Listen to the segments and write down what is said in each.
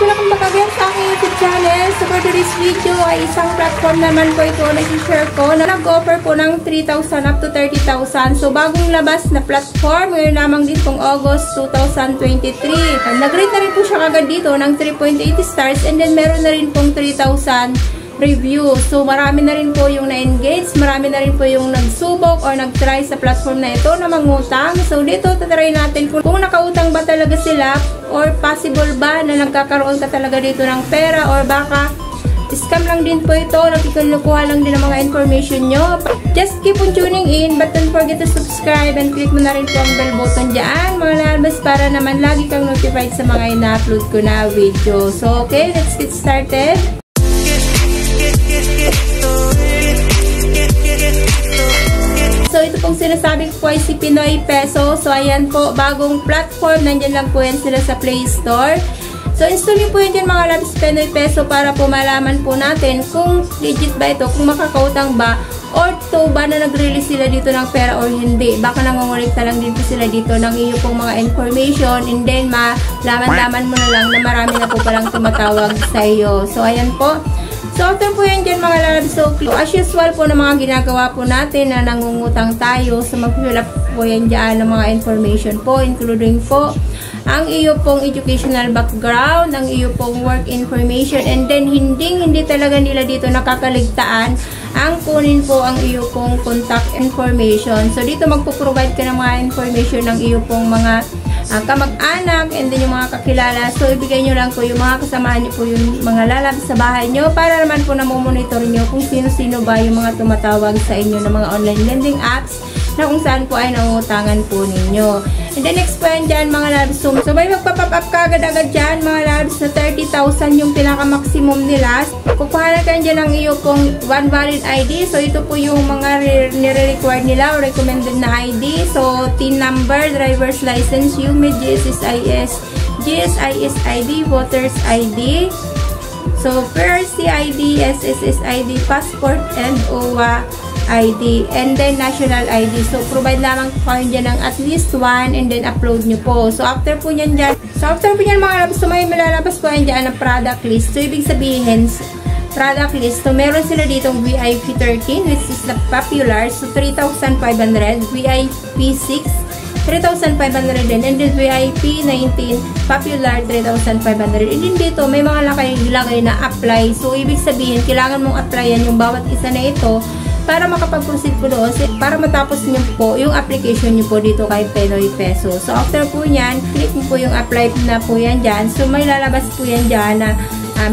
welcome back again sa aking YouTube channel. So for today's video ay isang platform naman po ito na i-share ko na nag-offer po ng 3,000 up to 30,000. So bagong labas na platform, ngayon lamang din pong August 2023. Nag-rate na rin po siya kagad dito ng 3.80 stars and then meron na rin pong 3,000 review. So, marami na rin po yung na-engage, marami na rin po yung nagsubok or nag-try sa platform na ito na mangutang. So, dito, tatry natin kung nakautang ba talaga sila or possible ba na nagkakaroon ka talaga dito ng pera or baka scam lang din po ito, nakikinukuha lang din ng mga information nyo. Just keep on tuning in, but don't forget to subscribe and click mo na rin po ang bell button dyan, mga lalabas, para naman lagi kang notified sa mga ina-upload ko na video. So, okay, let's get started. So, ito pong sinasabi ko ay si Pinoy Peso. So, ayan po, bagong platform. Nandyan lang po yan sila sa Play Store. So, install nyo po yan dyan mga labs, Pinoy Peso, para po malaman po natin kung legit ba ito, kung makakautang ba, or to ba na nag-release sila dito ng pera or hindi. Baka nangungulikta lang din po sila dito ng iyo pong mga information, and then malaman-laman mo na lang na marami na po palang tumatawag sa iyo. So, ayan po. So, after po yan dyan mga lalabs, so as usual po na mga ginagawa po natin na nangungutang tayo, so mag-fill up po yan dyan ng mga information po, including po ang iyo pong educational background, ang iyo pong work information, and then hindi talaga nila dito nakakaligtaan ang kunin po ang iyo pong contact information. So, dito magpo-provide ka ng mga information ng iyo pong mga kamag-anak and then yung mga kakilala. So, ibigay nyo lang po yung mga kasamahan nyo po yung mga lalab sa bahay nyo para naman po namomonitor nyo kung sino-sino ba yung mga tumatawag sa inyo ng mga online lending apps na kung saan po ay nangutangan po ninyo. And then next po yan dyan mga labs. So may magpa-pop up ka agad-agad dyan mga labs na 30,000 yung pinaka-maximum nila. Kukuha na kayo dyan ang iyo pong one valid ID. So ito po yung mga nire-required nila o recommended na ID. So TIN number, driver's license, UMID, GSIS ID, voters ID. So PRC ID, SSS ID, passport, and OWA ID, and then national ID. So, provide lamang po kayo dyan ng at least one and then upload nyo po. So, after po nyan dyan, mga labas, so may malalabas po yan dyan ng product list. So, ibig sabihin, product list. So, meron sila ditong VIP 13, which is the popular. So, 3,500. VIP 6, 3,500 din. And then, VIP 19, popular, 3,500. And then, dito, may mga lagay na apply. So, ibig sabihin, kailangan mong applyan yung bawat isa na ito para makapag-proceed po doon, para matapos nyo po yung application nyo po dito kay Pinoy Peso. So, after po yan, click mo po yung apply na po yan dyan. So, may lalabas po yan dyan na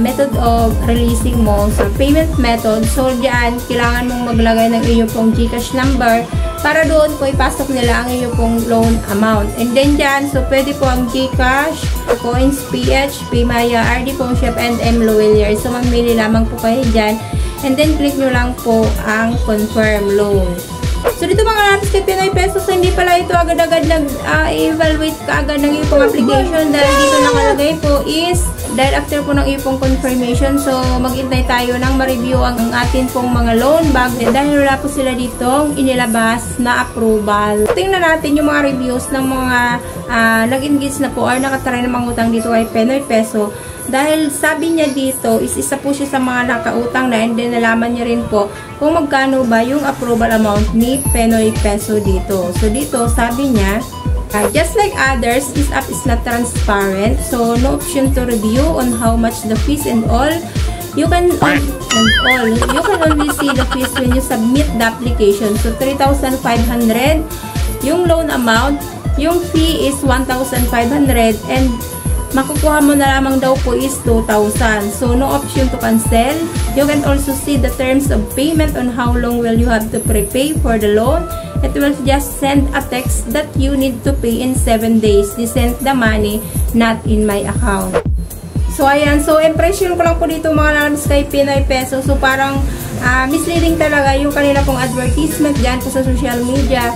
method of releasing mo. So, payment method. So, dyan, kailangan mong maglagay ng iyo pong GCash number para doon po ipasok nila ang iyo pong loan amount. And then dyan, so, pwede po ang GCash, Coins, PH, Paymaya, RD Phone Shop, and M-Loelier. So, mamili lamang po kayo dyan. And then, click nyo lang po ang confirm loan. So, dito mga labs kay Pinoy Peso, so hindi pala ito agad-agad nag-evaluate ka agad ng iyong application dahil dito nakalagay po is dahil after po ng iyong confirmation, so mag-intay tayo ng ma-review ang atin pong mga loan bag dahil wala po sila dito inilabas na approval. Tingnan natin yung mga reviews ng mga nag-engage na po or nakatry na mangutang dito kay Pinoy Peso. Dahil sabi niya dito is isa po siya sa mga nakautang na, and then nalaman niya rin po kung magkano ba yung approval amount ni Pinoy Peso dito. So dito sabi niya, just like others, this app is not transparent, so no option to review on how much the fees and all. You can only see the fees when you submit the application. So 3,500 yung loan amount, yung fee is 1,500, and makukuha mo na lamang daw po is 2,000. So, no option to cancel. You can also see the terms of payment on how long will you have to prepay for the loan. It will just send a text that you need to pay in 7 days. They sent the money, not in my account. So, ayan. So, impression ko lang po dito mga lalabas kay Pinoy Peso. So, parang misleading talaga yung kanila pong advertisement dyan po sa social media.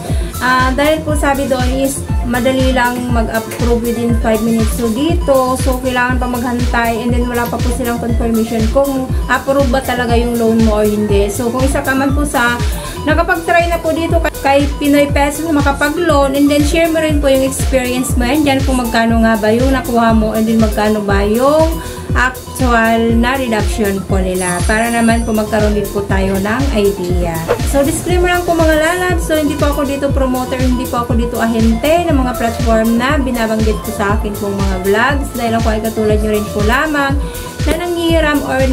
Dahil po sabi doon is madali lang mag-approve within 5 minutes. So, dito, so, kailangan pa maghantay and then wala pa po silang confirmation kung approve ba talaga yung loan mo or hindi. So, kung isa ka man po sa nakapag-try na po dito kay Pinoy Peso makapag-loan, and then share mo rin po yung experience mo yan dyan kung magkano nga ba yung nakuha mo, and then magkano ba yung actual na reduction po nila para naman po magkaroon din po tayo ng idea. So disclaimer lang po mga lalabs, so hindi po ako dito promoter, hindi po ako dito ahente ng mga platform na binabanggit ko sa akin pong mga vlogs dahil ako ay katulad nyo rin po lamang na nanghihiram or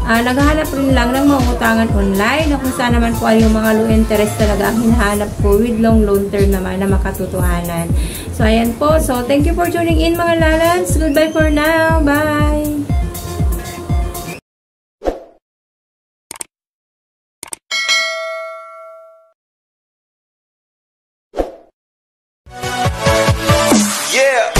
naghahanap rin lang ng mga utangan online na kung saan naman po ay yung mga low interest talaga ang hinahanap ko with long term naman na makatotohanan. So ayan po, so thank you for tuning in mga lalabs. Goodbye for now. Bye! Yeah.